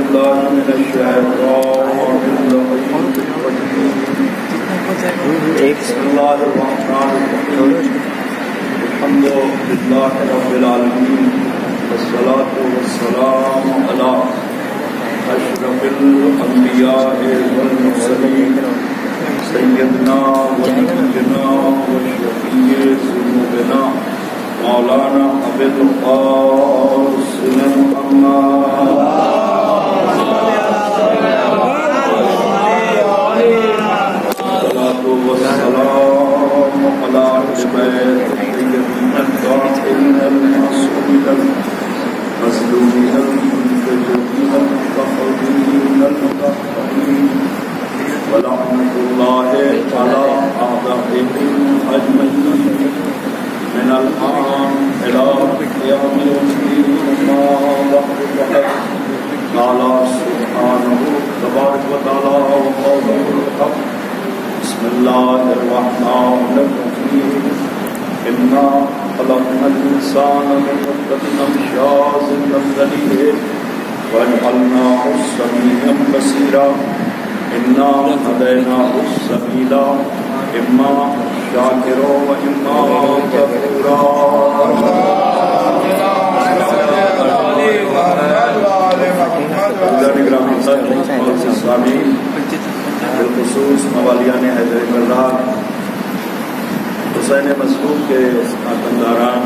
بالله من الشيطان الرجيم بسم الله الرحمن الرحيم الحمد لله رب العالمين والصلاة والسلام على أشرف الأنبياء والمرسلين سيدنا ونبينا وشفيع ذنوبنا مولانا أبي القاسم محمد والصلاة والسلام على سيدنا الطاهرين المعصومين المظلومين المنتجبين المتقين المطهرين ولعنة الله على أعدائهم أجمعين من الآن إلى يوم الدين ما بعد قال سبحانه تبارك وتعالى وقوله الحق بسم الله الرحمن الرحيم إنا خلقنا الإنسان من نطفة أمشاج نبتليه وجعلناه سميعا بصيرا إنا هديناه السبيل إما شاكرا وإما كفورا بالخصوص موالیان حیدر مردار حسین مصلوب کے خاندان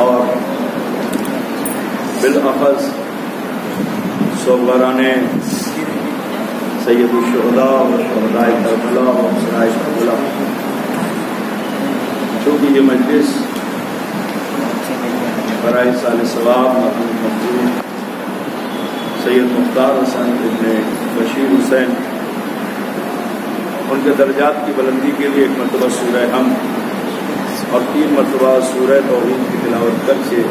اور بالاخص صوبران سید الشہداء و شہداء کربلا و افسرائے کربلا، چونکہ یہ مجلس برائے سال ثواب محمود مقبول سید مختار حسن ابن بشیر حسین ان کے درجات کی بلندی کے لیے ایک مرتبہ سورہ حمد اور 3 مرتبہ سورہ توحید کی تلاوت کر کے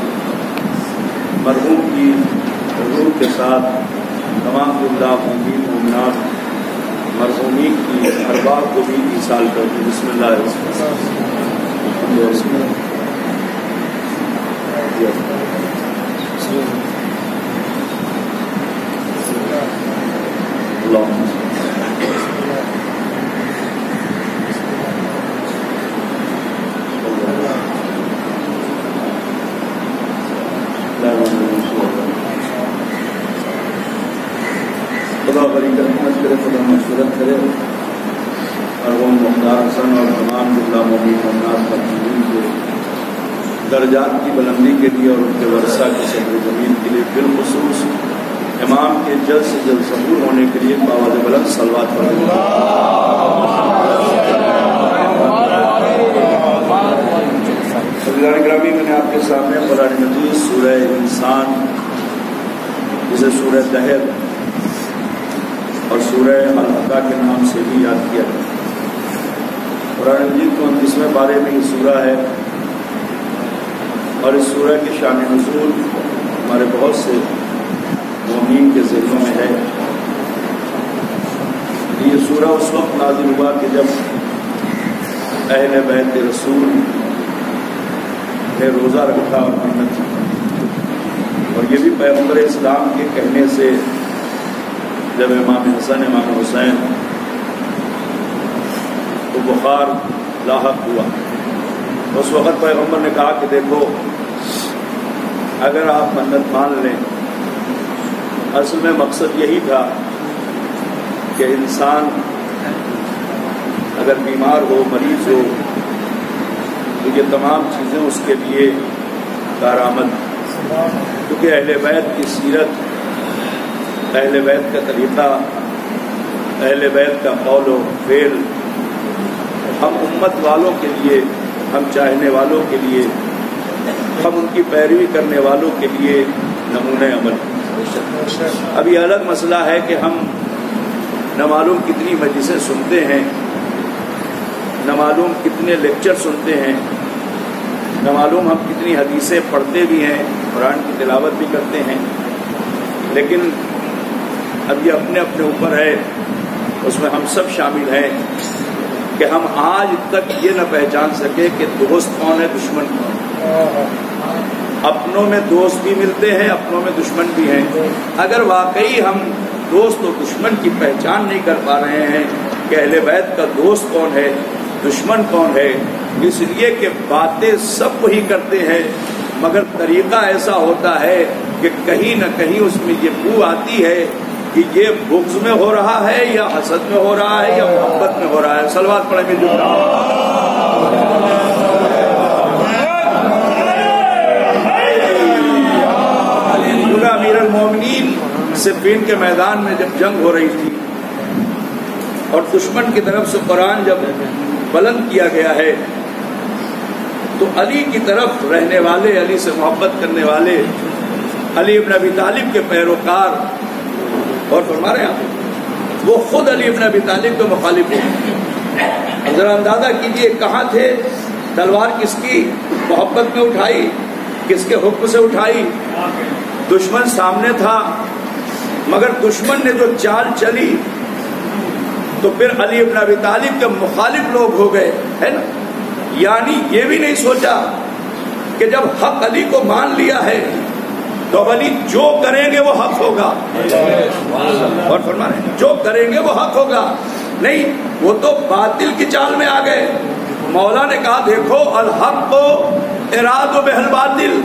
مرحوم کی حضور کے ساتھ تمام زندہ مومنین مومنات مرحومین کی ارواح کو بھی ایصال کرتے ہیں۔ بسم اللہ الرحمن الرحیم۔ خدا بری رحمت کرے، خدا مغفرت کرے مرحوم مختار حسن اور تمام جملہ مومنین مومنات مقبولین کے درجات کی بلندی کے لیے اور ان کے ورثہ کی صبر جمیل کے لیے، بالخصوص امام کے جلد سے جلد ظہور ہونے کے لیے باواز بلند صلوات پڑھیں۔ حضرات گرامی، میں نے آپ کے سامنے قرآن مجید سورہ انسان، جسے سورہ دہر اور سورہ الحقہ کے نام سے بھی یاد کیا ہے۔ قرآن مجید کو 29ویں پارے میں یہ سورہ ہے اور اس سورہ کی شان نزول ہمارے بہت سے مومنین کے ذہنوں میں ہے۔ یہ سورہ اس وقت نازل ہوا کہ جب اہل بیت رسول نے روزہ رکھا اور محنت کی، اور یہ بھی پیغمبر اسلام کے کہنے سے جب امام حسن امام حسین کو بخار لاحق ہوا، اس وقت پیغمبر نے کہا کہ دیکھو اگر آپ منت مان لیں، اصل میں مقصد یہی تھا کہ انسان اگر بیمار ہو، مریض ہو، تو یہ تمام چیزیں اس کے لیے کارآمد، کیونکہ اہل بیت کی سیرت، اہل بیت کا طریقہ، اہل بیت کا قول و فعل ہم امت والوں کے لیے، ہم چاہنے والوں کے لیے، ہم ان کی پیروی کرنے والوں کے لیے نمونۂ عمل۔ اب یہ الگ مسئلہ ہے کہ ہم نہ معلوم کتنی مجلسیں سنتے ہیں، نہ معلوم کتنے لیکچر سنتے ہیں، نہ معلوم ہم کتنی حدیثیں پڑھتے بھی ہیں، قرآن کی تلاوت بھی کرتے ہیں، لیکن اب یہ اپنے اپنے اوپر ہے، اس میں ہم سب شامل ہیں کہ ہم آج تک یہ نہ پہچان سکے کہ دوست کون ہے، دشمن کون ہے۔ اپنوں میں دوست بھی ملتے ہیں، اپنوں میں دشمن بھی ہیں۔ اگر واقعی ہم دوست اور دشمن کی پہچان نہیں کر پا رہے ہیں کہ اہل بیت کا دوست کون ہے، دشمن کون ہے، اس لیے کہ باتیں سب وہی کرتے ہیں مگر طریقہ ایسا ہوتا ہے کہ کہیں نہ کہیں اس میں یہ بو آتی ہے کہ یہ بغض میں ہو رہا ہے یا حسد میں ہو رہا ہے یا محبت میں ہو رہا ہے۔ صلوات پڑھیں مل جل امیر المومنین صفین کے میدان میں جب جنگ ہو رہی تھی اور دشمن کی طرف سے قرآن جب بلند کیا گیا ہے تو علی کی طرف رہنے والے، علی سے محبت کرنے والے، علی ابن ابی طالب کے پیروکار، اور فرما رہے ہیں وہ خود علی ابن ابی طالب کے مخالف ہیں۔ ذرا اندازہ کیجئے کہاں تھے، تلوار کس کی محبت میں اٹھائی، کس کے حکم سے اٹھائی؟ دشمن سامنے تھا مگر دشمن نے جو چال چلی تو پھر علی ابن ابی طالب کے مخالف لوگ ہو گئے، ہے نا؟ یعنی یہ بھی نہیں سوچا کہ جب حق علی کو مان لیا ہے تو اب علی جو کریں گے وہ حق ہوگا، اور فرما رہے ہیں جو کریں گے وہ حق ہوگا۔ نہیں، وہ تو باطل کی چال میں آ گئے۔ مولا نے کہا دیکھو الحق اراد و بہل باطل،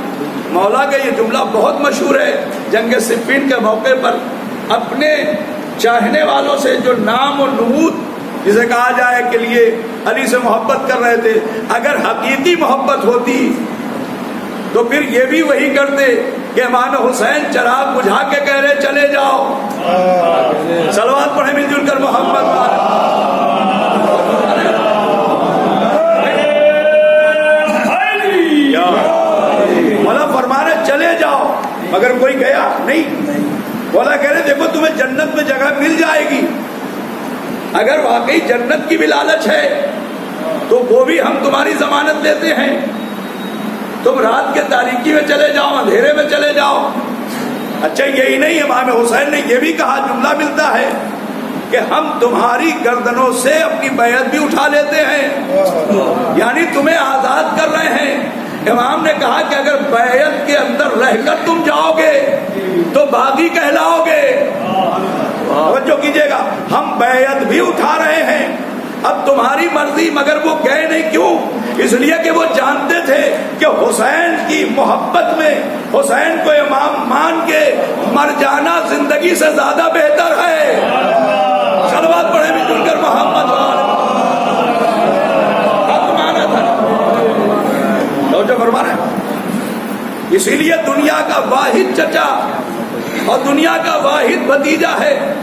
مولا کا یہ جملہ بہت مشہور ہے۔ جنگ صفین کے موقع پر اپنے چاہنے والوں سے جو نام و نمود جسے کہا جائے کے لیے علی سے محبت کر رہے تھے، اگر حقیقی محبت ہوتی تو پھر یہ بھی وہی کرتے کہ امام حسین چراغ بجھا کے کہہ رہے چلے جاؤ۔ صلوات پڑھیں مل جل کر محمد مولا فرما رہے چلے جاؤ، مگر کوئی گیا نہیں۔ مولا کہہ رہے دیکھو تمہیں جنت میں جگہ مل جائے گی، اگر واقعی جنت کی بھی لالچ ہے تو وہ بھی ہم تمہاری ضمانت دیتے ہیں، تم رات کے تاریکی میں چلے جاؤ، اندھیرے میں چلے جاؤ۔ اچھا یہی نہیں، امام حسین نے یہ بھی کہا، جملہ ملتا ہے کہ ہم تمہاری گردنوں سے اپنی بیعت بھی اٹھا لیتے ہیں، یعنی تمہیں آزاد کر رہے ہیں۔ امام نے کہا کہ اگر بیعت کے اندر رہ کر تم جاؤ گے تو باغی کہلاؤ گے۔ توجہ کیجیے گا، ہم بیعت بھی اٹھا رہے ہیں، اب تمہاری مرضی، مگر وہ گئے نہیں۔ کیوں؟ اس لیے کہ وہ جانتے تھے کہ حسین کی محبت میں حسین کو امام مان کے مر جانا زندگی سے زیادہ بہتر ہے۔ صلوات پڑھیں مل جل کر محمد مانا تھا جو فرما رہے ہیں۔ اسی لیے دنیا کا واحد چچا اور دنیا کا واحد بھتیجا ہے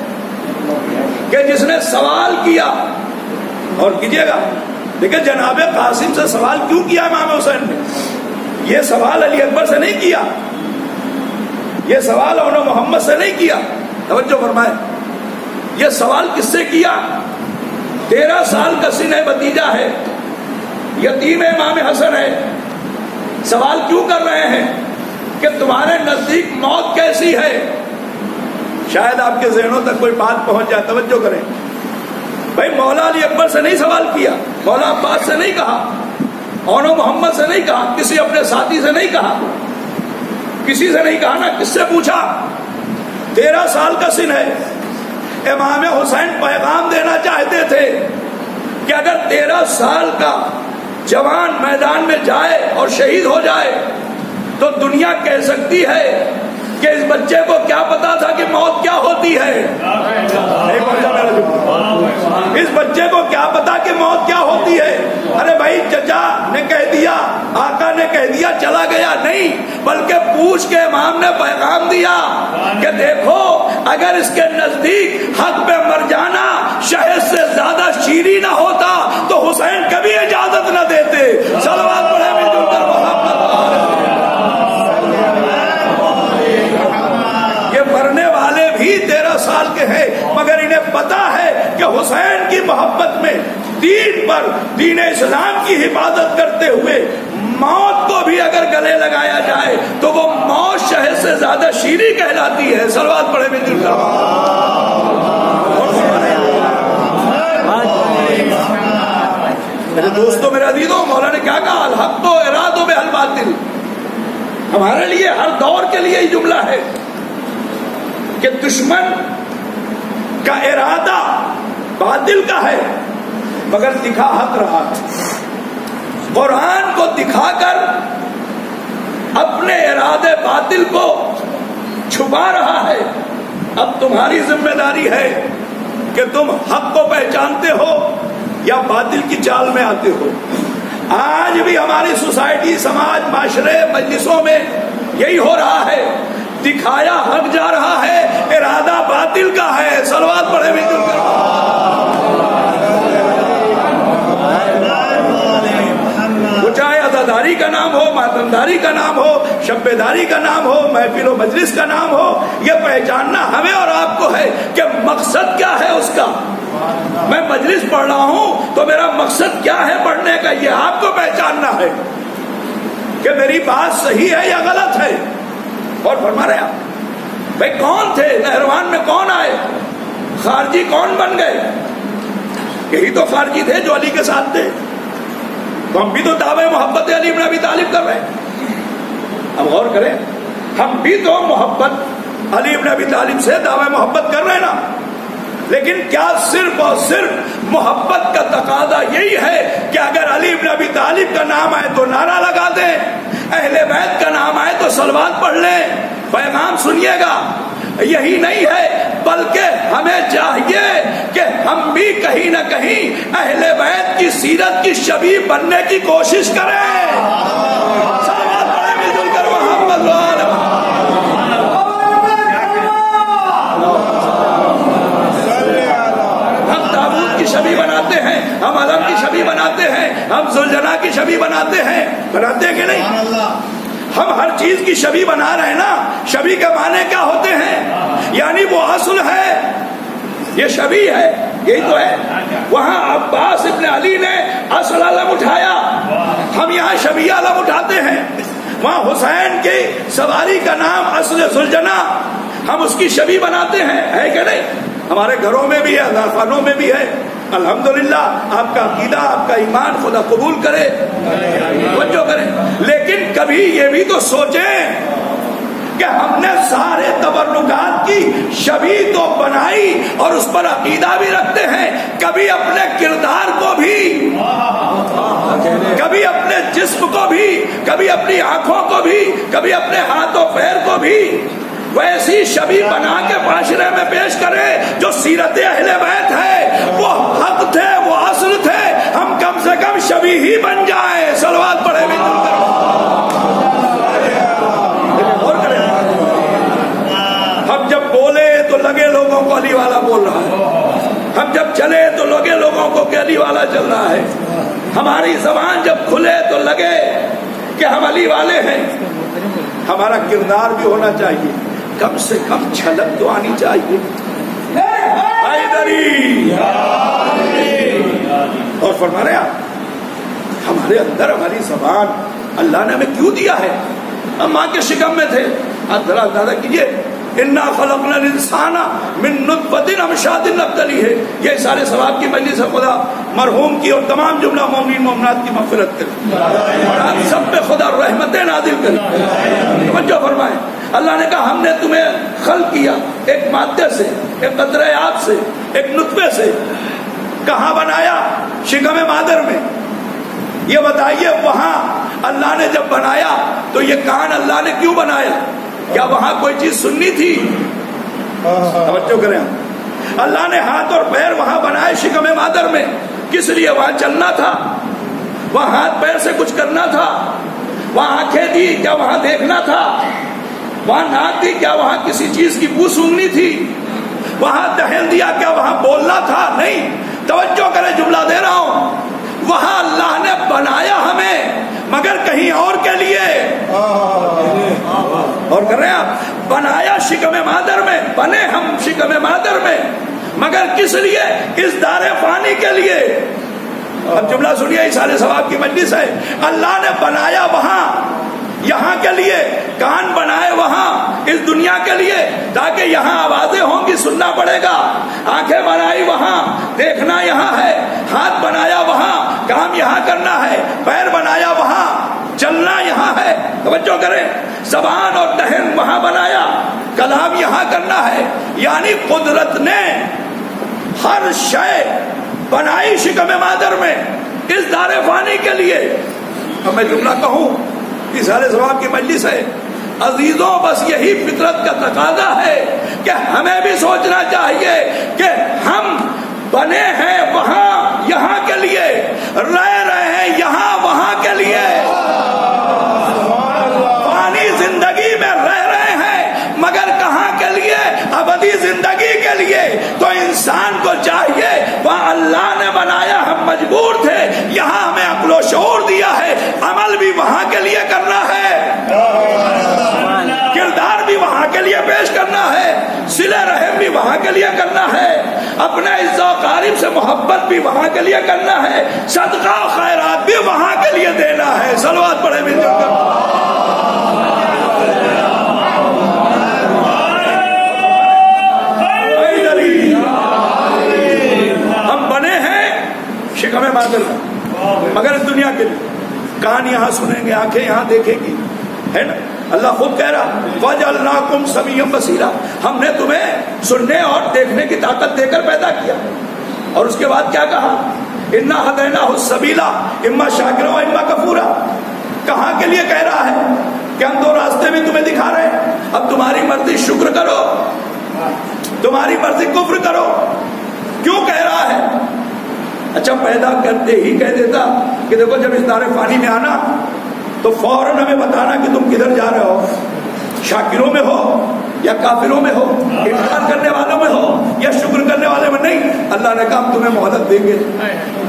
کہ جس نے سوال کیا، اور کیجئے گا دیکھیں جناب قاسم سے سوال کیوں کیا امام حسین نے؟ یہ سوال علی اکبر سے نہیں کیا، یہ سوال اون محمد سے نہیں کیا، توجہ فرمائے، یہ سوال کس سے کیا؟ 13 سال کا سن ہے، بھتیجا ہے، یتیم امام حسن ہے۔ سوال کیوں کر رہے ہیں کہ تمہارے نزدیک موت کیسی ہے؟ شاید آپ کے ذہنوں تک کوئی بات پہنچ جائے، توجہ کریں بھائی۔ مولا علی اکبر سے نہیں سوال کیا، مولا عباس سے نہیں کہا، اون محمد سے نہیں کہا، کسی اپنے ساتھی سے نہیں کہا، کسی سے نہیں کہا نا، کس سے پوچھا؟ 13 سال کا سن ہے۔ امام حسین پیغام دینا چاہتے تھے کہ اگر 13 سال کا جوان میدان میں جائے اور شہید ہو جائے تو دنیا کہہ سکتی ہے کہ اس بچے کو کیا پتا تھا کہ موت کیا ہوتی ہے؟ اس بچے کو کیا پتا کہ موت کیا ہوتی ہے؟ ارے بھائی چچا نے کہہ دیا، آقا نے کہہ دیا، چلا گیا نہیں، بلکہ پوچھ کے امام نے پیغام دیا کہ دیکھو اگر اس کے نزدیک حق پہ مر جانا شہد سے زیادہ شیریں نہ ہوتا تو حسین کبھی اجازت نہ دیتے۔ صلوات پڑھیں مل جل کر محمد۔ یہ مرنے والے بھی 13 سال کے ہیں مگر انہیں پتا ہے کہ حسین کی محبت میں دین پر، دین اسلام کی حفاظت کرتے ہوئے موت کو بھی اگر گلے لگایا جائے تو وہ موت شہد سے زیادہ شیریں کہلاتی ہے۔ صلوات پڑھیں مل جل کر۔ میرے دوستوں، میرے عزیزوں، مولا نے کیا کہا؟ الحق تو اراد و بہل باطل، ہمارے لیے ہر دور کے لیے یہ جملہ ہے کہ دشمن کا ارادہ باطل کا ہے مگر دکھا حق رہا ہے. قرآن کو دکھا کر اپنے ارادے باطل کو چھپا رہا ہے. اب تمہاری ذمہ داری ہے کہ تم حق کو پہچانتے ہو یا باطل کی چال میں آتے ہو. آج بھی ہماری سوسائٹی، سماج، معاشرے، مجلسوں میں یہی ہو رہا ہے. دکھایا حق جا رہا ہے، ارادہ باطل کا ہے. صلوات پڑھے بھی دل کر. چاہے عزاداری کا نام ہو، ماتمداری کا نام ہو، شبیداری کا نام ہو، محفل و مجلس کا نام ہو، یہ پہچاننا ہمیں اور آپ کو ہے کہ مقصد کیا ہے اس کا. میں مجلس پڑھ رہا ہوں تو میرا مقصد کیا ہے پڑھنے کا، یہ آپ کو پہچاننا ہے کہ میری بات صحیح ہے یا غلط ہے. اور فرما رہے آپ بھائی کون تھے نہروان میں، کون آئے، خارجی کون بن گئے؟ یہی تو خارجی تھے جو علی کے ساتھ تھے. تو ہم بھی تو دعوے محبت علی بن ابی طالب کر رہے ہیں. اب غور کریں، ہم بھی تو محبت علی بن ابی طالب سے دعوے محبت کر رہے ہیں نا. لیکن کیا صرف اور صرف محبت کا تقاضا یہی ہے کہ اگر علی بن ابی طالب کا نام آئے تو نعرہ لگا دیں، اہل بیت کا نام آئے تو صلوات پڑھ لیں، پیغام سنیے گا؟ یہی نہیں ہے، بلکہ ہمیں چاہیے کہ ہم بھی کہیں نہ کہیں اہل بیت کی سیرت کی شبیہ بننے کی کوشش کریں. صلوات پڑھیں مل جل کر محمد وآلہ. ہم تابوت کی شبیہ بناتے ہیں، ہم علم کی شبیہ بناتے ہیں، ہم ذوالجلال کی شبیہ بناتے ہیں کہ نہیں؟ ہم ہر چیز کی شبیہ بنا رہے ہیں نا. شبیہ کے معنی کیا ہوتے ہیں؟ یعنی وہ اصل ہے، یہ شبیہ ہے، یہی تو ہے. وہاں عباس ابن علی نے اصل علم اٹھایا، ہم یہاں شبیہ علم اٹھاتے ہیں. وہاں حسین کی سواری کا نام اصل ذوالجنا، ہم اس کی شبیہ بناتے ہیں، ہے کہ نہیں؟ ہمارے گھروں میں بھی ہے، اللہ خانوں میں بھی ہے. الحمدللہ آپ کا عقیدہ، آپ کا ایمان خدا قبول کرے، توجہ کریں. لیکن کبھی یہ بھی تو سوچیں کہ ہم نے سارے تبرکات کی شبیہ تو بنائی اور اس پر عقیدہ بھی رکھتے ہیں، کبھی اپنے کردار کو بھی، کبھی اپنے جسم کو بھی، کبھی اپنی آنکھوں کو بھی، کبھی اپنے ہاتھ و پیر کو بھی ویسی شبیہ بنا کے معاشرے میں پیش کرے جو سیرت اہل بیت ہے، وہ حق تھے، وہ اصل تھے. ہم کم سے کم شبیہ ہی بن جائیں. صلوات پڑھے بھی دل کر. اور کریں، ہم جب بولے تو لگے لوگوں کو علی والا بول رہا ہے، ہم جب چلے تو لگے لوگوں کو کہ علی والا چل رہا ہے. ہماری زبان جب کھلے تو لگے کہ ہم علی والے ہیں. ہمارا کردار بھی ہونا چاہیے، کم سے کم چھلک تو آنی چاہیے. اور فرما رہے آپ ہمارے اندر ہماری زبان اللہ نے ہمیں کیوں دیا ہے؟ ہم ماں کے شکم میں تھے. آپ ذرا اندازہ کیجیے، انا خلقنا الانسان من نطفۃ امشاج نبتلیہ. یہ سارے ثواب کی مجلس سے خدا مرحوم کی اور تمام جملہ مومنین مومنات کی مغفرت کرے اور آپ سب پہ خدا رحمتیں نازل کرے. توجہ فرمائیں. اللہ نے کہا ہم نے تمہیں خلق کیا ایک مادے سے، ایک قطرہ آب سے، ایک نطفے سے. کہاں بنایا؟ شکم مادر میں. یہ بتائیے وہاں اللہ نے جب بنایا تو یہ کان اللہ نے کیوں بنایا؟ کیا وہاں کوئی چیز سننی تھی؟ توجہ کریں. اللہ نے ہاتھ اور پیر وہاں بنائے شکم مادر میں، کس لیے؟ وہاں چلنا تھا، وہاں ہاتھ پیر سے کچھ کرنا تھا. وہاں آنکھیں دی، کیا وہاں دیکھنا تھا؟ وہاں ناک دی، کیا وہاں کسی چیز کی بو سونگنی تھی؟ وہاں دہن دیا، کیا وہاں بولنا تھا؟ نہیں. توجہ کریں، جملہ دے رہا ہوں. وہاں اللہ نے بنایا ہمیں مگر کہیں اور کے لیے. اور کر رہے ہیں آپ، بنایا شکم مادر میں، بنے ہم شکم مادر میں مگر کس لیے؟ اس دار فانی کے لیے. اب جملہ سنیے، اشارے ثواب کی مجلس ہے. اللہ نے بنایا وہاں یہاں کے لیے، کان بنائے وہاں اس دنیا کے لیے تاکہ یہاں آوازیں ہوں گی، سننا پڑے گا. آنکھیں بنائی وہاں، دیکھنا یہاں ہے. ہاتھ بنایا وہاں، کام یہاں کرنا ہے. پیر بنایا وہاں، چلنا یہاں ہے. توجہ کریں، زبان اور دہن وہاں بنایا، کلام یہاں کرنا ہے، یعنی قدرت نے ہر شے بنائی شکم مادر میں اس دار فانی کے لیے۔ اب میں جملہ کہوں، اظہار ثواب کی مجلس ہے، عزیزوں بس یہی فطرت کا تقاضا ہے کہ ہمیں بھی سوچنا چاہیے کہ ہم بنے ہیں وہاں یہاں کے لیے، رہ رہے ہیں یہاں وہاں کے لیے، فانی زندگی میں رہ رہے ہیں مگر کہاں کے لیے؟ ابدی زندگی کے لیے۔ تو انسان کو چاہیے، وہاں اللہ نے بنایا، ہم مجبور تھے، یہاں ہمیں عقل و شعور دیا ہے، عمل بھی وہاں کے لیے کرنا ہے، کردار بھی وہاں کے لیے پیش کرنا ہے، صلہ رحم بھی وہاں کے لیے کرنا ہے، اپنے عز و اقارب سے محبت بھی وہاں کے لیے کرنا ہے، صدقہ و خیرات بھی وہاں کے لیے دینا ہے۔ صلوات پڑھے مل جل کر۔ ہم بنے ہیں شکم مادر مگر اس دنیا کے لیے، کان یہاں سنیں گے، آنکھیں یہاں دیکھیں گی، ہے نا؟ اللہ خود کہہ رہا وَجَعَلْنَاكُمْ سَمِيعًا بَصِيرًا، ہم نے تمہیں سننے اور دیکھنے کی طاقت دے کر پیدا کیا۔ اور اس کے بعد کیا کہا؟ اِنَّا هَدَيْنَاهُ السَّبِيلَ إِمَّا شَاكِرًا وَإِمَّا كَفُورًا۔ کہاں کے لیے کہہ رہا ہے کہ ہم دو راستے بھی تمہیں دکھا رہے ہیں، اب تمہاری مرضی شکر کرو، تمہاری مرضی کفر کرو۔ کیوں کہہ رہا ہے؟ اچھا پیدا کرتے ہی کہہ دیتا کہ دیکھو جب اس دار فانی میں آنا تو فوراً ہمیں بتانا کہ تم کدھر جا رہے ہو، شاکروں میں ہو یا کافروں میں ہو، انکار کرنے والوں میں ہو یا شکر کرنے والے میں۔ نہیں، اللہ نے کہا ہم تمہیں مہلت دیں گے۔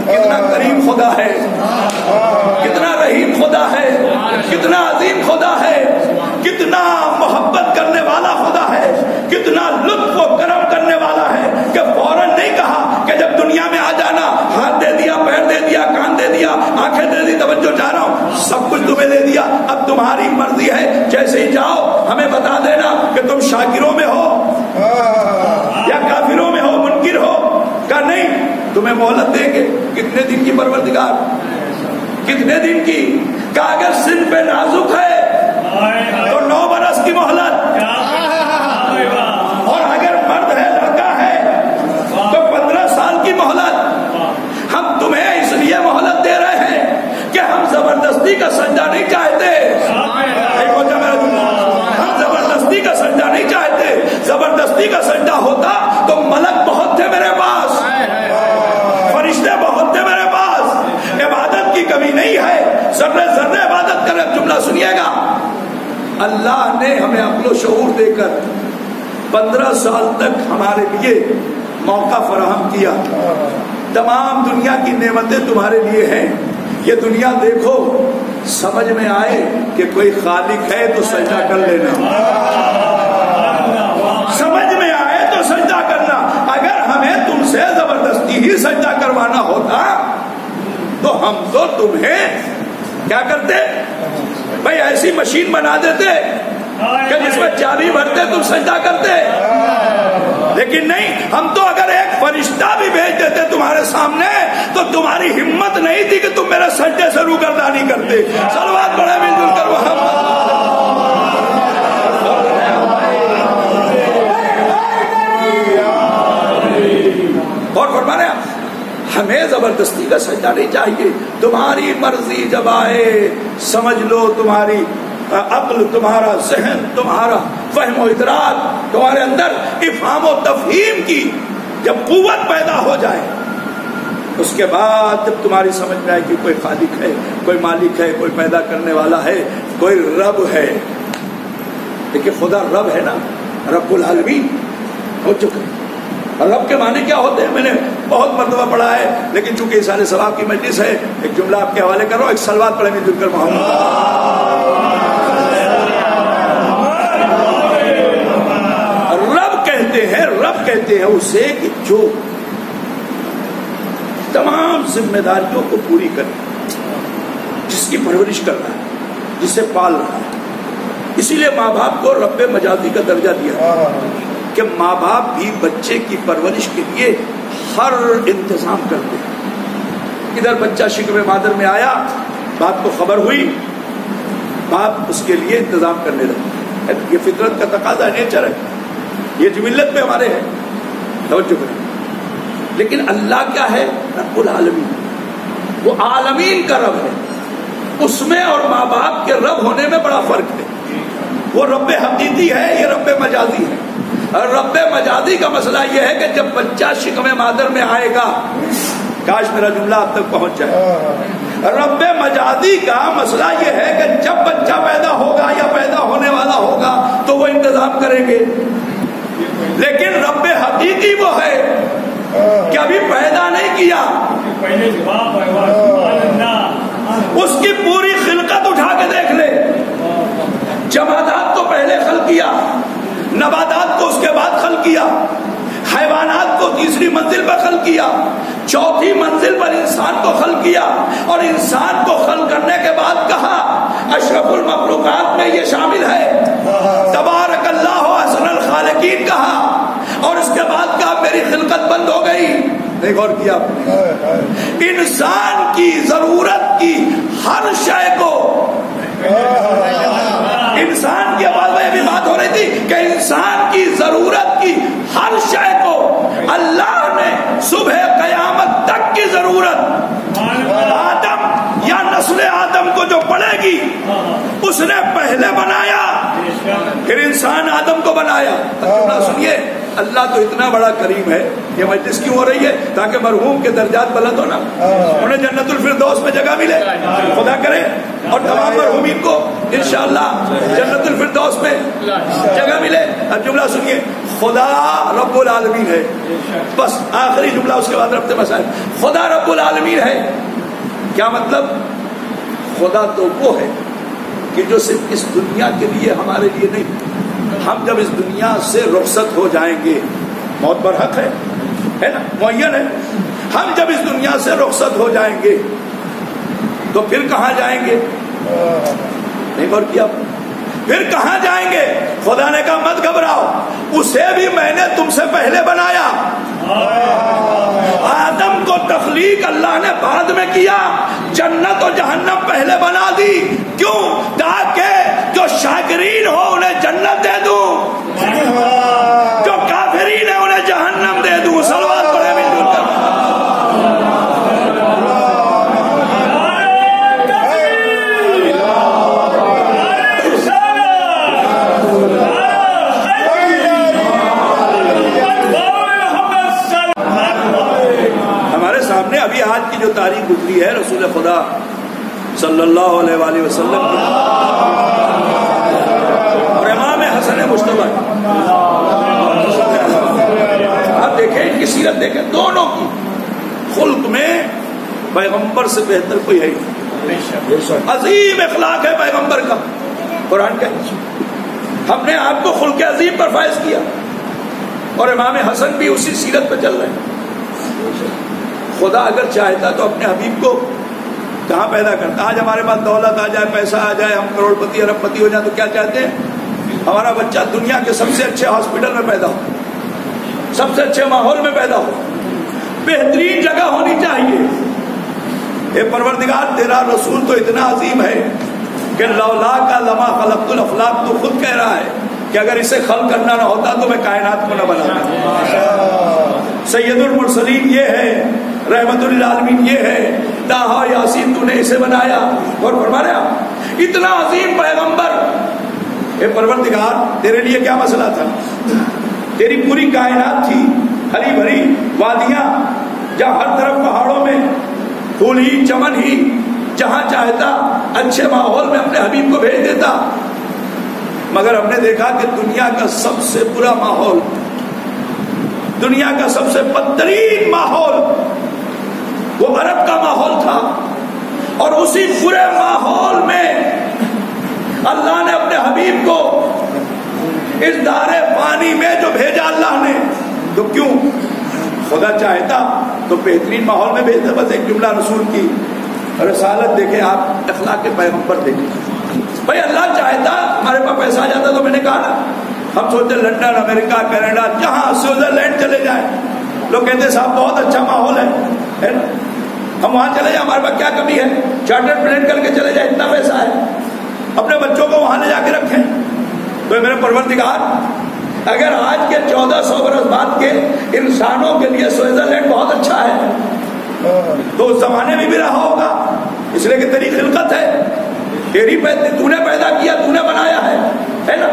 کتنا کریم خدا ہے، کتنا رحیم خدا ہے، کتنا عظیم خدا ہے، کتنا محبت کرنے والا خدا ہے، کتنا لطف و کرم کرنے والا ہے کہ فوراً نہیں کہا کہ جب دنیا میں آ جانا، ہاتھ دے دیا، پیر دے دیا، کان دے دیا، آنکھیں دے دی، توجہ جا رہا ہوں، سب کچھ تمہیں دے دیا، اب تمہاری مرضی ہے، جیسے ہی جاؤ ہمیں بتا دینا کہ تم شاکروں میں ہو یا کافروں میں ہو، منکر ہو۔ کہ نہیں، تمہیں مہلت دیں گے۔ کتنے دن کی پروردگار؟ کتنے دن کی؟ کہ اگر سن پہ نازک ہے تو 9 برس کی مہلت، اور اگر مرد ہے، لڑکا ہے تو 15 سال کی مہلت۔ ہم تمہیں اس لیے مہلت دے رہے ہیں کہ ہم زبردستی کا سجدہ نہیں چاہتے۔ ہم زبردستی کا سجدہ نہیں چاہتے، زبردستی کا سجدہ ہوتا تو ملک بہت تھے میرے پاس، فرشتے بہت تھے میرے پاس، عبادت کی کمی نہیں ہے، ذرے ذرے عبادت کریں۔ جملہ سنیے گا، اللہ نے ہمیں عقل و شعور دے کر 15 سال تک ہمارے لیے موقع فراہم کیا۔ تمام دنیا کی نعمتیں تمہارے لیے ہیں، یہ دنیا دیکھو، سمجھ میں آئے کہ کوئی خالق ہے تو سجدہ کر لینا، سمجھ میں آئے تو سجدہ کرنا۔ اگر ہمیں تم سے زبردستی ہی سجدہ کروانا ہوتا تو ہم تو تمہیں کیا کرتے بھائی، ایسی مشین بنا دیتے کہ جس میں چابی بھرتے تم سجدہ کرتے، لیکن نہیں، ہم تو اگر ایک فرشتہ بھی بھیج دیتے تمہارے سامنے تو تمہاری ہمت نہیں تھی کہ تم میرے سجدے سے روگردانی کرتے۔ صلوات پڑھے مل جل کر محمد۔ اور فرمانے ہمیں زبردستی کا سجدہ نہیں چاہیے، تمہاری مرضی جب آئے، سمجھ لو تمہاری عقل، تمہارا ذہن، تمہارا فہم و ادراک، تمہارے اندر افہام و تفہیم کی جب قوت پیدا ہو جائے، اس کے بعد جب تمہاری سمجھ میں آئے کہ کوئی خالق ہے، کوئی مالک ہے، کوئی پیدا کرنے والا ہے، کوئی رب ہے۔ دیکھیے خدا رب ہے نا، رب العالمین ہو چکا ہے۔ رب کے معنی کیا ہوتے ہیں میں نے بہت مرتبہ پڑھا ہے، لیکن چونکہ اظہار ثواب کی مجلس ہے ایک جملہ آپ کے حوالے کر رہا ہوں، ایک صلوات پڑھیں مل جل کر محمد۔ رب کہتے ہیں اسے کہ جو تمام ذمہ داریوں کو پوری کرے، جس کی پرورش کر رہا ہے، جسے پال رہا ہے۔ اسی لیے ماں باپ کو رب مجازی کا درجہ دیا کہ ماں باپ بھی بچے کی پرورش کے لیے ہر انتظام کرتے ہیں۔ ادھر بچہ شکم مادر میں آیا، باپ کو خبر ہوئی باپ اس کے لیے انتظام کرنے لگے. یہ فطرت کا تقاضا نیچر ہے, یہ جبلت میں ہمارے ہے. توجہ کریں. لیکن اللہ کیا ہے؟ رب العالمین. وہ عالمین کا رب ہے. اس میں اور ماں باپ کے رب ہونے میں بڑا فرق ہے. وہ رب حقیقی ہے, یہ رب مجازی ہے. اور رب مجازی کا مسئلہ یہ ہے کہ جب بچہ شکم مادر میں آئے گا, کاش میرا جملہ آپ تک پہنچ جائے. رب مجازی کا مسئلہ یہ ہے کہ جب بچہ پیدا ہوگا یا پیدا ہونے والا ہوگا تو وہ انتظام کریں گے. لیکن رب حقیقی وہ ہے کہ ابھی پیدا نہیں کیا, اس کی پوری خلقت اٹھا کے دیکھ لے. جمادات کو پہلے خلق کیا, نباتات کو اس کے بعد خلق کیا, حیوانات کو تیسری منزل پر خلق کیا, چوتھی منزل پر انسان کو خلق کیا, اور انسان کو خلق کرنے کے بعد کہا اشرف المخلوقات میں یہ شامل ہے, تبارک اللہ احسن الخالقین کہا, اور اس کے بعد کہا میری خلقت بند ہو گئی. نہیں غور کیا آپ نے؟ انسان کی ضرورت کی ہر شے کو, انسان کی آواز میں بھی بات ہو رہی تھی کہ انسان کی ضرورت کی ہر شے کو اللہ نے صبح قیامت تک کی ضرورت آدم یا نسل آدم کو جو پڑے گی اس نے پہلے بنایا, پھر انسان آدم کو بنایا. سنیے, اللہ تو اتنا بڑا کریم ہے. یہ مجلس کیوں ہو رہی ہے؟ تاکہ مرحوم کے درجات بلند ہونا, انہیں جنت الفردوس میں جگہ ملے, خدا کرے, اور تمام مرحومین کو انشاءاللہ جنت الفردوس میں جگہ ملے. اب جملہ سنیے, خدا رب العالمین ہے. بس آخری جملہ, اس کے بعد ربط مسائل. خدا رب العالمین ہے. کیا مطلب؟ خدا تو وہ ہے کہ جو صرف اس دنیا کے لیے, ہمارے لیے نہیں. ہم جب اس دنیا سے رخصت ہو جائیں گے, موت برحق ہے نا, معین ہے. ہم جب اس دنیا سے رخصت ہو جائیں گے تو پھر کہاں جائیں گے؟ نہیں غور کیا؟ پھر کہاں جائیں گے؟ خدا نے کہا مت گھبراؤ, اسے بھی میں نے تم سے پہلے بنایا. آدم کو تخلیق اللہ نے بعد میں کیا, جنت و جہنم پہلے بنا دی. کیوں؟ تاکہ جو شاکرین ہو انہیں جنت دے دوں, جو کافرین ہیں انہیں جہنم دے دوں. صلوات پڑھیں مل جل کر. ابھی آج کی جو تاریخ گزری ہے رسول خدا صلی اللہ علیہ وآلہ وسلم کی اور امام حسن مجتبی, آپ دیکھیں ان کی سیرت دیکھیں, دونوں کی خلق میں پیغمبر سے بہتر کوئی ہے نہیں. عظیم اخلاق ہے پیغمبر کا. قرآن کا ہم نے آپ کو خلق عظیم پر فائز کیا, اور امام حسن بھی اسی سیرت پہ چل رہے ہیں. خدا اگر چاہتا تو اپنے حبیب کو کہاں پیدا کرتا؟ آج ہمارے پاس دولت آ جائے, پیسہ آ جائے, ہم کروڑ پتی ارب پتی ہو جائیں تو کیا چاہتے ہیں؟ ہمارا بچہ دنیا کے سب سے اچھے ہاسپٹل میں پیدا ہو, سب سے اچھے ماحول میں پیدا ہو, بہترین جگہ ہونی چاہیے. اے پروردگار, تیرا رسول تو اتنا عظیم ہے کہ لولا کا لما خلقت الافلاق, تو خود کہہ رہا ہے کہ اگر اسے خلق کرنا نہ ہوتا تو میں کائنات کو نہ بناتا. سید المرسلین یہ ہے, رحمت للعالمین یہ ہے, طٰہٰ یاسین تو نے اسے بنایا. اور فرمایا اتنا عظیم پیغمبر, اے پروردگار تیرے لیے کیا مسئلہ تھا؟ تیری پوری کائنات تھی ہری بھری وادیاں, جہاں ہر طرف پہاڑوں میں پھول ہی چمن ہی, جہاں چاہتا اچھے ماحول میں اپنے حبیب کو بھیج دیتا. مگر ہم نے دیکھا کہ دنیا کا سب سے برا ماحول, دنیا کا سب سے بدترین ماحول وہ عرب کا ماحول تھا, اور اسی برے ماحول میں اللہ نے اپنے حبیب کو اس دار پانی میں جو بھیجا اللہ نے, تو کیوں؟ خدا چاہتا تو بہترین ماحول میں بھیجتا. بس ایک جملہ رسول کی رسالت دیکھیں آپ, اخلاق کے پیغمبر دیکھیں. بھائی اللہ چاہتا ہمارے پاس پیسہ آ جاتا تو میں نے کہا نا, ہم سوچتے لندن, امریکہ, کینیڈا, جہاں سوئٹزرلینڈ چلے جائیں, لوگ کہتے ہیں صاحب بہت اچھا ماحول ہے, ہم وہاں چلے جائیں, ہمارے پاس کیا کمی ہے, چارٹر پلین کر کے چلے جائیں, اتنا پیسہ ہے. اپنے بچوں کو وہاں لے جا کے رکھیں. تو میرے پروردگار اگر آج کے 1400 برس بعد کے انسانوں کے لیے سوئٹزرلینڈ بہت اچھا ہے تو اس زمانے میں بھی رہا ہوگا، اس لیے کہ تیری خلقت ہے، تو نے پیدا کیا، تو نے بنایا ہے نا.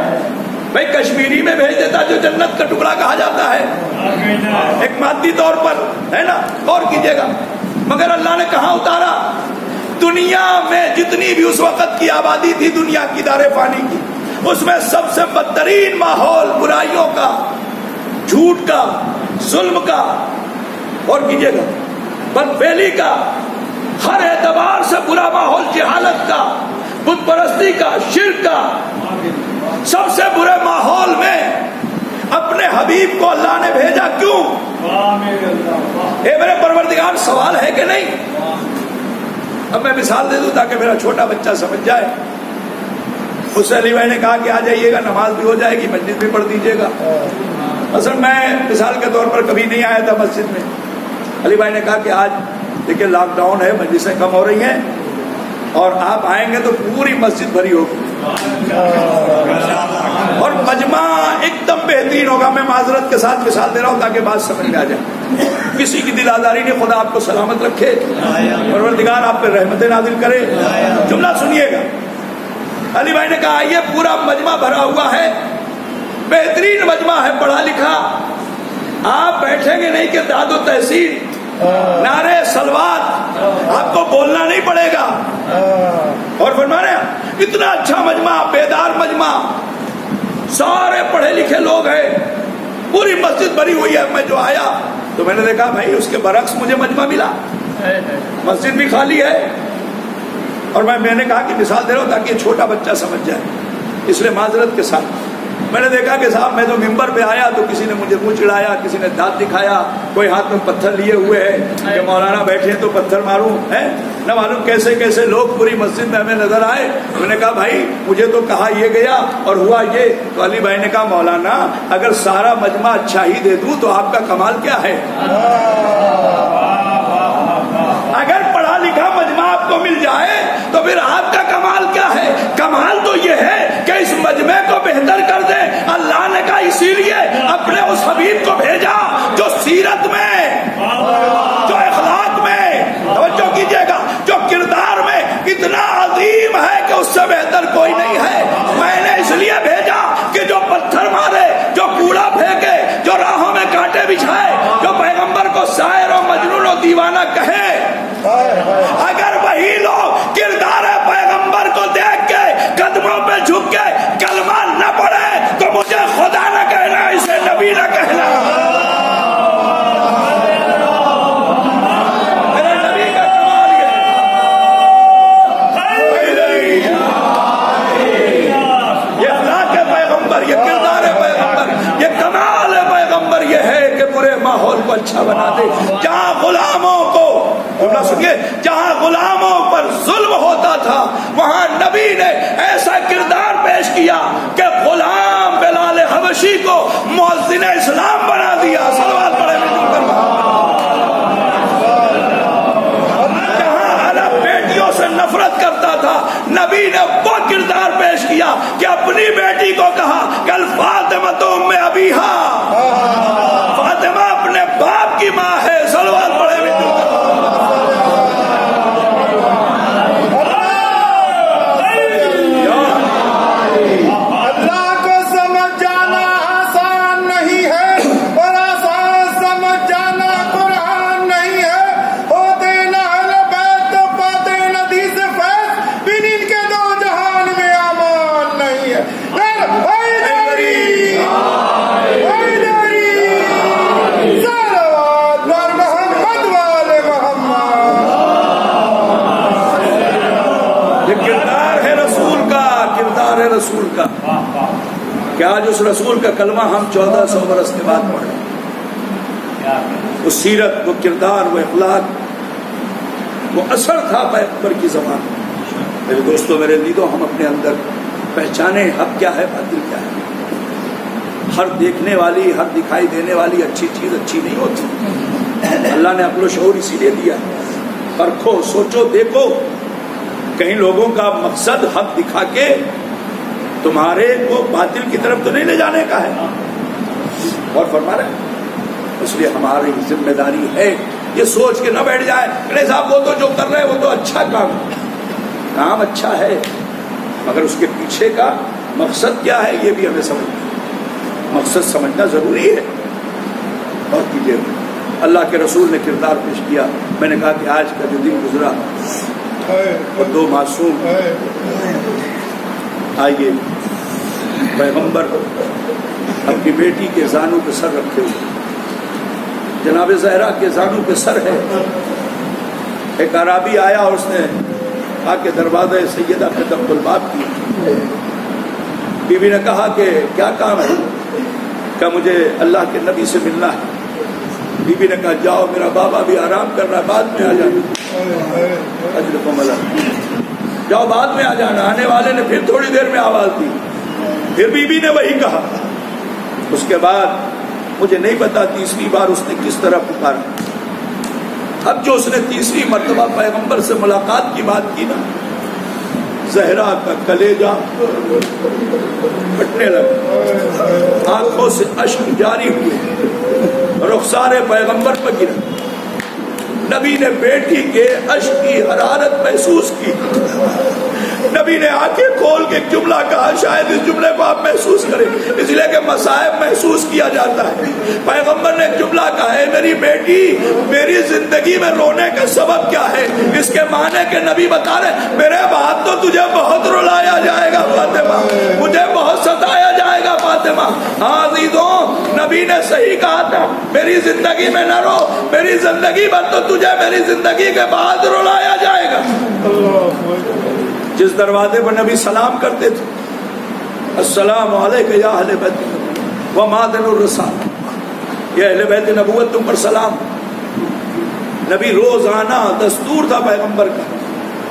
بھائی کشمیری میں بھیج دیتا جو جنت کا ٹکڑا کہا جاتا ہے ایک مادی طور پر، ہے نا، غور کیجیے گا. مگر اللہ نے کہاں اتارا؟ دنیا میں جتنی بھی اس وقت کی آبادی تھی دنیا کی دار فانی کی، اس میں سب سے بدترین ماحول برائیوں کا، جھوٹ کا، ظلم کا، اور کیجیے گا بدفعلی کا، ہر اعتبار سے برا ماحول، جہالت کا، بت پرستی کا، شرک کا، سب سے برے ماحول میں اپنے حبیب کو اللہ نے بھیجا. کیوں؟ اے میرے پروردگار سوال ہے کہ نہیں؟ اب میں مثال دے دوں تاکہ میرا چھوٹا بچہ سمجھ جائے. اس سے علی بھائی نے کہا کہ آ جائیے گا، نماز بھی ہو جائے گی، مسجد بھی پڑھ دیجیے گا. اصل میں مثال کے طور پر کبھی نہیں آیا تھا مسجد میں. علی بھائی نے کہا کہ آج دیکھیں لاک ڈاؤن ہے، مجلسیں کم ہو رہی ہیں اور آپ آئیں گے تو پوری مسجد بھری ہوگی اور مجمع ایک دم بہترین ہوگا. میں معذرت کے ساتھ مثال دے رہا ہوں تاکہ بات سمجھ میں آ جائے. کسی کی دل آزاری نہیں، خدا آپ کو سلامت رکھے، پروردگار آپ پہ رحمتیں نازل کرے. جملہ سنیے گا. علی بھائی نے کہا یہ پورا مجمع بھرا ہوا ہے، بہترین مجمع ہے، پڑھا لکھا. آپ بیٹھیں گے نہیں کہ داد و تحصیل، نعرے سلوات، آپ کو بولنا نہیں پڑے گا. اور فرمایا اتنا اچھا مجمع، بیدار مجمع، سارے پڑھے لکھے لوگ ہیں، پوری مسجد بھری ہوئی ہے. میں جو آیا تو میں نے دیکھا بھائی اس کے برعکس مجھے مجمع ملا، مسجد بھی خالی ہے. اور میں نے کہا کہ مثال دے رہا ہوں تاکہ چھوٹا بچہ سمجھ جائے، اس لیے معذرت کے ساتھ. میں نے دیکھا کہ صاحب میں تو ممبر پہ آیا تو کسی نے مجھے منہ چڑھایا، کسی نے دانت دکھایا، کوئی ہاتھ میں پتھر لیے ہوئے ہے کہ مولانا بیٹھے تو پتھر ماروں، ہے نہ معلوم کیسے کیسے لوگ پوری مسجد میں ہمیں نظر آئے. میں نے کہا بھائی مجھے تو کہا یہ گیا اور ہوا یہ. تو علی بھائی نے کہا مولانا اگر سارا مجمع اچھا ہی دے دوں تو آپ کا کمال کیا ہے؟ اگر پڑھا لکھا مجمع آپ کو مل جائے تو پھر آپ کا کمال کیا ہے؟ کمال تو یہ ہے کہ اس مجمع کو بہتر کر دے. اللہ نے کہا اسی لیے اپنے اس حبیب کو بھیجا جو سیرت میں، جو اخلاق میں، توجہ کیجیے گا، جو کردار میں اتنا عظیم ہے کہ اس سے بہتر کوئی نہیں ہے. میں نے اس لیے بھیجا کہ جو پتھر مارے، جو کوڑا پھینکے، جو راہوں میں کانٹے بچھائے، جو پیغمبر کو شاعر و مجنون و دیوانہ کہے، اگر وہی لوگ کردار پیغمبر کو دیکھ کے قدموں پہ جھک کے کلمہ نہ پڑھے تو مجھے خدا نہ کہنا، اسے نبی نہ کہنا. میرے نبی کا کمال یہ اخلاق ہے پیغمبر، یہ کردار ہے پیغمبر، یہ کمال ہے پیغمبر. یہ ہے کہ پورے ماحول کو اچھا بنا دے. جہاں غلاموں کو سنیے، جہاں غلاموں پر ظلم ہوتا تھا وہاں نبی نے ایسا کردار پیش کیا کہ غلام بلال حبشی کو مؤذن اسلام بنا دیا. صلوات پڑھے جہاں عرب بیٹیوں سے نفرت کرتا تھا نبی نے وہ کردار پیش کیا کہ اپنی بیٹی کو کہا کل فاطمہ ام ابیہا، فاطمہ اپنے باپ کی ماں ہے. صلوات پڑھے رسول کا. کہ آج اس رسول کا کلمہ ہم 1400 برس کے بعد پڑھیں. وہ سیرت، وہ کردار، وہ اخلاق، وہ اثر تھا پیغمبر کی زبان. میرے دوستوں، میرے عزیزوں، ہم اپنے اندر پہچانے حق کیا ہے، باطل کیا ہے. ہر دیکھنے والی، ہر دکھائی دینے والی اچھی چیز اچھی نہیں ہوتی. اللہ نے عقل و شعور اسی لیے دیا. پرکھو، سوچو، دیکھو کہیں لوگوں کا مقصد حق دکھا کے تمہارے کو باطل کی طرف تو نہیں لے جانے کا ہے. اور فرما رہے ہیں اس لیے ہماری ذمہ داری ہے یہ سوچ کے نہ بیٹھ جائے کہ صاحب وہ تو جو کر رہے ہیں وہ تو اچھا کام اچھا ہے، مگر اس کے پیچھے کا مقصد کیا ہے یہ بھی ہمیں سمجھنا، مقصد سمجھنا ضروری ہے. اور کیجیے اللہ کے رسول نے کردار پیش کیا. میں نے کہا کہ آج کا جو دن گزرا اور دو معصوم آئیے پیغمبر اپنی بیٹی کے زانوں پہ سر رکھے ہوئے، جناب زہرا کے زانوں پہ سر ہے. ایک عرابی آیا اور اس نے آ کے دروازہ سیدہ پہ دق الباب کی. بی بی نے کہا کہ کیا کام ہے؟ کہ مجھے اللہ کے نبی سے ملنا ہے. بی بی نے کہا جاؤ میرا بابا بھی آرام کر رہا ہے، بعد میں آ جانا. اجرکم اللہ، جاؤ بعد میں آ جانا. آنے والے نے پھر تھوڑی دیر میں آواز دی، پھر بی بی نے وہی کہا. اس کے بعد مجھے نہیں پتا تیسری بار اس نے کس طرح پکارا. اب جو اس نے تیسری مرتبہ پیغمبر سے ملاقات کی بات کی نا، زہرا کا کلیجہ پھٹنے لگا، آنکھوں سے اشک جاری ہوئے، رخسار پیغمبر پر گرا. نبی نے بیٹی کے اشک کی حرارت محسوس کی. نبی نے آنکھیں کھول کے ایک جملہ کہا، شاید اس جملے کو آپ محسوس کریں اس لیے کہ مصائب محسوس کیا جاتا ہے. پیغمبر نے ایک جملہ کہا ہے، میری بیٹی میری زندگی میں رونے کا سبب کیا ہے؟ اس کے معنی کہ نبی بتا رہے میرے بعد تو تجھے بہت رلایا جائے گا فاطمہ، مجھے بہت ستایا جائے گا فاطمہ. ہاں عزیزوں، نبی نے صحیح کہا تھا، میری زندگی میں نہ رو، میری زندگی بھر تو تجھے میری زندگی کے بعد رلایا جائے گا. جس دروازے پر نبی سلام کرتے تھے، السلام علیکم یا اہل بیت و معدن الرسالہ، یہ اہل بیت نبوت تم پر سلام. نبی روزانہ دستور تھا پیغمبر کا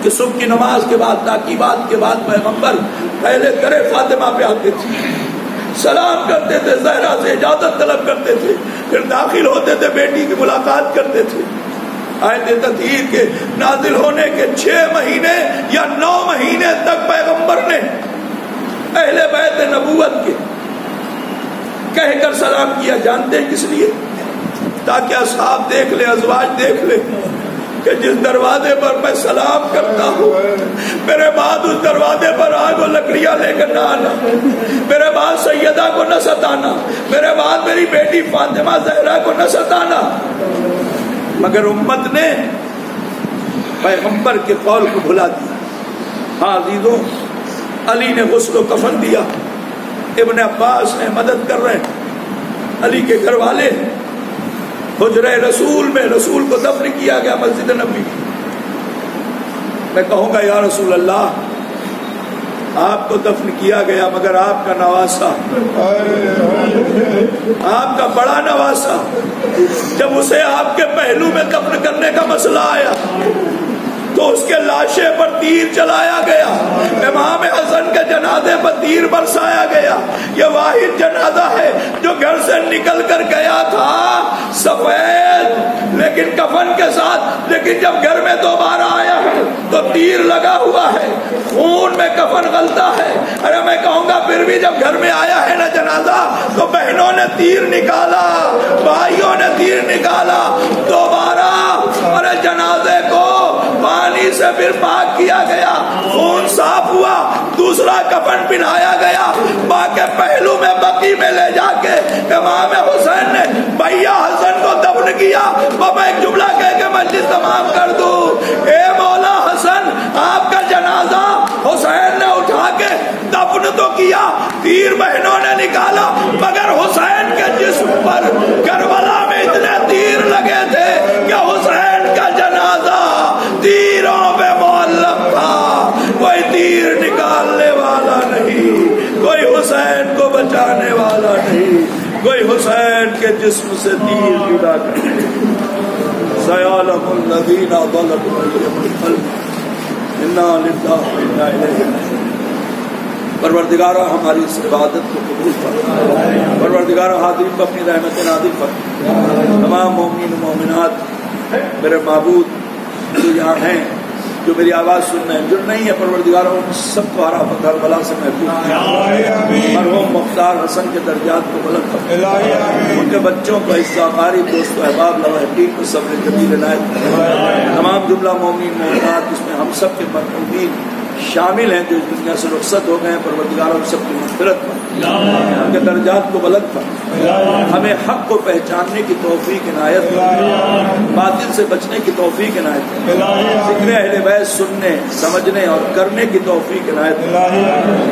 کہ صبح کی نماز کے بعد تاکیبات کے بعد پیغمبر پہلے درے فاطمہ پہ آتے تھے، سلام کرتے تھے، زہرا سے اجازت طلب کرتے تھے، پھر داخل ہوتے تھے، بیٹی کی ملاقات کرتے تھے. آیت تطہیر کے نازل ہونے کے 6 مہینے یا 9 مہینے تک پیغمبر نے اہل بیت نبوت کے کہہ کر سلام کیا. جانتے ہیں کس لیے؟ تاکہ اصحاب دیکھ لے، ازواج دیکھ لے کہ جس دروازے پر میں سلام کرتا ہوں میرے بعد اس دروازے پر آگ و لکڑیاں لے کر نہ آنا، میرے بعد سیدہ کو نہ ستانا، میرے بعد میری بیٹی فاطمہ زہرا کو نہ ستانا. مگر امت نے پیغمبر کے قول کو بھلا دیا. ہاں عزیزوں، علی نے غسل و کفن دیا، ابن عباس نے مدد کر رہے ہیں. علی کے گھر والے حجرہ رسول میں رسول کو دفن کیا گیا مسجد نبوی. میں کہوں گا یا رسول اللہ آپ کو دفن کیا گیا، مگر آپ کا نواسا، آپ کا بڑا نواسا، جب اسے آپ کے پہلو میں دفن کرنے کا مسئلہ آیا تو اس کے لاشے پر تیر چلایا گیا، امام حسن کے جنازے پر تیر برسایا گیا. یہ واحد جنازہ ہے جو گھر سے نکل کر گیا تھا سفید لیکن کفن کے ساتھ، لیکن جب گھر میں دوبارہ آیا ہے تو تیر لگا ہوا ہے، خون میں کفن غلطہ ہے. ارے میں کہوں گا پھر بھی جب گھر میں آیا ہے نا جنازہ تو بہنوں نے تیر نکالا، بھائیوں نے تیر نکالا، دوبارہ ارے جنازے کو پانی سے پھر پاک کیا گیا، خون صاف ہوا، دوسرا کفن پہنایا گیا. ماں کے پہلو میں بقی میں لے جا کے امام حسین نے بھیا حسن کو دفن کیا. بابا ایک جملہ کہہ کے مجلس تمام کر دوں، اے مولا حسن آپ کا جنازہ حسین نے اٹھا کے دفن تو کیا، تیر بہنوں نے نکالا، مگر حسین کے جسم پر کربلا میں اتنے تیر لگے تھے کہ حسین کا جنازہ تیروں پہ معلق تھا. کوئی تیر نکالنے والا نہیں، کوئی حسین کو بچانے والا نہیں، کوئی حسین کے جسم سے تیر جدا کرنے. سیعلم الذین ظلموا انا للہ و انا الیہ راجعون. پروردگارہ ہماری اس عبادت کو قبول فرما، پروردگارہ حاضرین کو اپنی رحمت نازل فرما. تمام مومنین و مومنات میرے معبود جو یہاں ہیں جو میری آواز سن رہے ہیں، جو نہیں ہے پروردگار ان سب کو ہرا پتھر بلا سے محفوظ مرحوم مختار حسن کے درجات کو بلند کر، ان کے بچوں کو عزت قاری دوست و احباب لوح ٹیک کو صبر جمیل عنایت، تمام جملہ مومنین مومنات جس میں ہم سب کے مرحومین شامل ہیں جو اس دنیا سے رخصت ہو گئے ہیں، پروردگار ہم سب کی مغفرت پر، ان کے درجات کو بلند کر، ہمیں حق کو پہچاننے کی توفیق عنایت، باطل سے بچنے کی توفیق عنایت، ذکر اہل بیت سننے سمجھنے اور کرنے کی توفیق عنایت،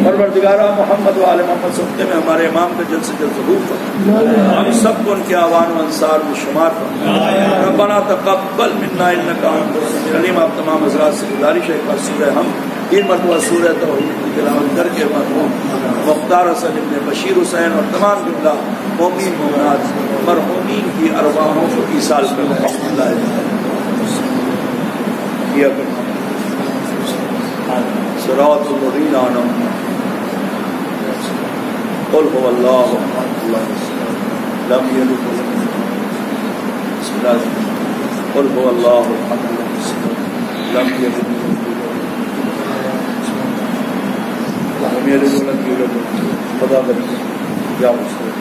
پروردگار محمد و آل محمد سنتے میں ہمارے امام کا جلد سے جلد ظہور کر، ہم سب کو ان کے اعوان و انصار میں شمار کر، ربنا تقبل منا انک انت السمیع العلیم۔ آپ تمام حضرات سے گزارش ہے کہ سورہ ہم 3 مرتبہ سورہ توحید کی تلاوت کر کے مرحوم مختار حسن ابن بشیر حسین اور تمام جملہ مومنین مومنات مرحومین کی ارواحوں کو ایصال کریں۔ اللہ کیا کریں صراط الذین انعمت قل هو اللہ لم یلد ولم یولد بسم اللہ قل هو اللہ لم یلد ولم یولد خدا بری یا مسلم